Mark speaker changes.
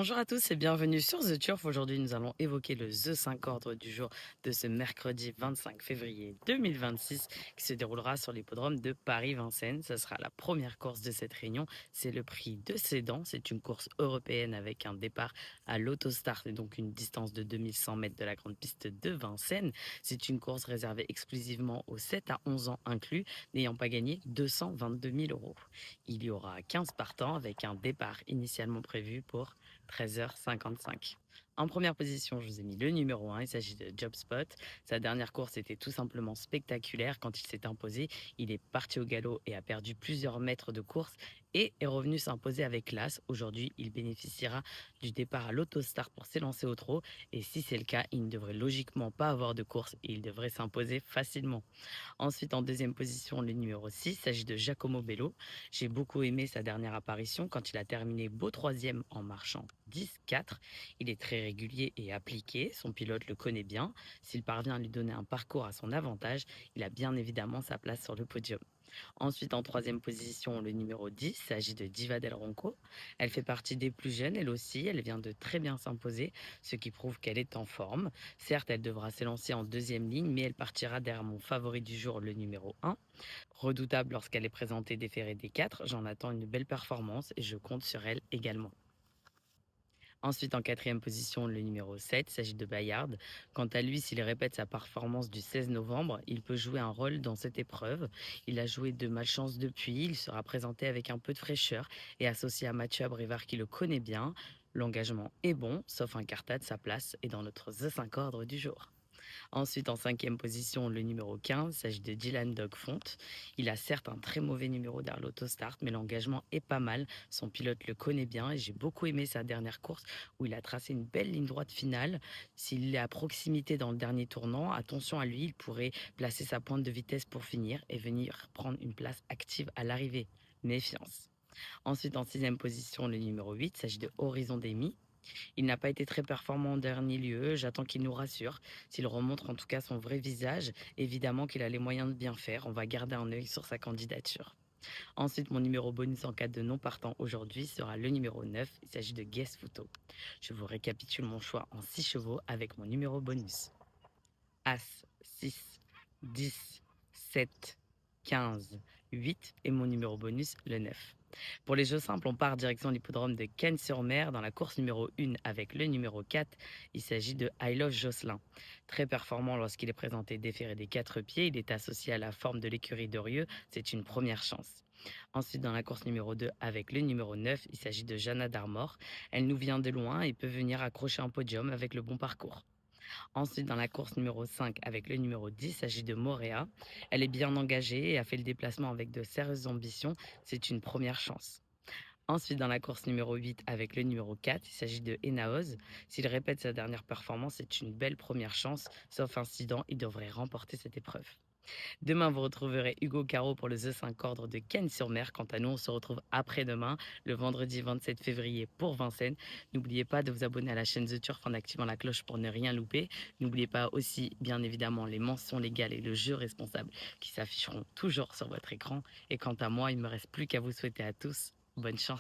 Speaker 1: Bonjour à tous et bienvenue sur The Turf. Aujourd'hui, nous allons évoquer le The 5 ordre du jour de ce mercredi 25 février 2026 qui se déroulera sur l'hippodrome de Paris-Vincennes. Ce sera la première course de cette réunion. C'est le prix de Sedan. C'est une course européenne avec un départ à l'autostart et donc une distance de 2100 mètres de la grande piste de Vincennes. C'est une course réservée exclusivement aux 7 à 11 ans inclus, n'ayant pas gagné 222 000 euros. Il y aura 15 partants avec un départ initialement prévu pour 13h55. En première position, je vous ai mis le numéro 1, il s'agit de JobSpot. Sa dernière course était tout simplement spectaculaire. Quand il s'est imposé, il est parti au galop et a perdu plusieurs mètres de course et est revenu s'imposer avec classe. Aujourd'hui, il bénéficiera du départ à l'autostart pour s'élancer au trot et si c'est le cas, il ne devrait logiquement pas avoir de course et il devrait s'imposer facilement. Ensuite, en deuxième position, le numéro 6, il s'agit de Giacomo Bello. J'ai beaucoup aimé sa dernière apparition quand il a terminé beau troisième en marchant 10-4. Il est très régulier et appliqué, son pilote le connaît bien. S'il parvient à lui donner un parcours à son avantage, il a bien évidemment sa place sur le podium. Ensuite, en troisième position, le numéro 10, il s'agit de Diva Del Ronco. Elle fait partie des plus jeunes, elle aussi, elle vient de très bien s'imposer, ce qui prouve qu'elle est en forme. Certes, elle devra s'élancer en deuxième ligne, mais elle partira derrière mon favori du jour, le numéro 1. Redoutable lorsqu'elle est présentée déférée des 4, j'en attends une belle performance et je compte sur elle également. Ensuite, en quatrième position, le numéro 7, il s'agit de Bayard. Quant à lui, s'il répète sa performance du 16 novembre, il peut jouer un rôle dans cette épreuve. Il a joué de malchance depuis, il sera présenté avec un peu de fraîcheur et associé à Mathieu Abrivard qui le connaît bien. L'engagement est bon, sauf un cartade, sa place est dans notre The 5 ordre du jour. Ensuite, en cinquième position, le numéro 15, il s'agit de Dylan Dogfont. Il a certes un très mauvais numéro derrière l'autostart, mais l'engagement est pas mal. Son pilote le connaît bien et j'ai beaucoup aimé sa dernière course où il a tracé une belle ligne droite finale. S'il est à proximité dans le dernier tournant, attention à lui, il pourrait placer sa pointe de vitesse pour finir et venir prendre une place active à l'arrivée. Méfiance. Ensuite, en sixième position, le numéro 8, il s'agit de Horizon Demi. Il n'a pas été très performant en dernier lieu, j'attends qu'il nous rassure. S'il remontre en tout cas son vrai visage, évidemment qu'il a les moyens de bien faire, on va garder un œil sur sa candidature. Ensuite, mon numéro bonus en cas de non partant aujourd'hui sera le numéro 9, il s'agit de Guess Photo. Je vous récapitule mon choix en 6 chevaux avec mon numéro bonus. As, 6, 10, 7, 15, 8 et mon numéro bonus, le 9. Pour les jeux simples, on part direction l'hippodrome de Cannes-sur-Mer dans la course numéro 1 avec le numéro 4. Il s'agit de I Love Jocelyn. Très performant lorsqu'il est présenté déféré des 4 pieds, il est associé à la forme de l'écurie d'Orieux, c'est une première chance. Ensuite, dans la course numéro 2 avec le numéro 9, il s'agit de Jeanna d'Armor. Elle nous vient de loin et peut venir accrocher un podium avec le bon parcours. Ensuite, dans la course numéro 5 avec le numéro 10, il s'agit de Morea. Elle est bien engagée et a fait le déplacement avec de sérieuses ambitions. C'est une première chance. Ensuite, dans la course numéro 8 avec le numéro 4, il s'agit de Enaoz. S'il répète sa dernière performance, c'est une belle première chance. Sauf incident, il devrait remporter cette épreuve. Demain, vous retrouverez Hugo Caro pour le The 5 ordre de Cannes-sur-Mer. Quant à nous, on se retrouve après-demain, le vendredi 27 février pour Vincennes. N'oubliez pas de vous abonner à la chaîne The Turf en activant la cloche pour ne rien louper. N'oubliez pas aussi, bien évidemment, les mentions légales et le jeu responsable qui s'afficheront toujours sur votre écran. Et quant à moi, il ne me reste plus qu'à vous souhaiter à tous bonne chance.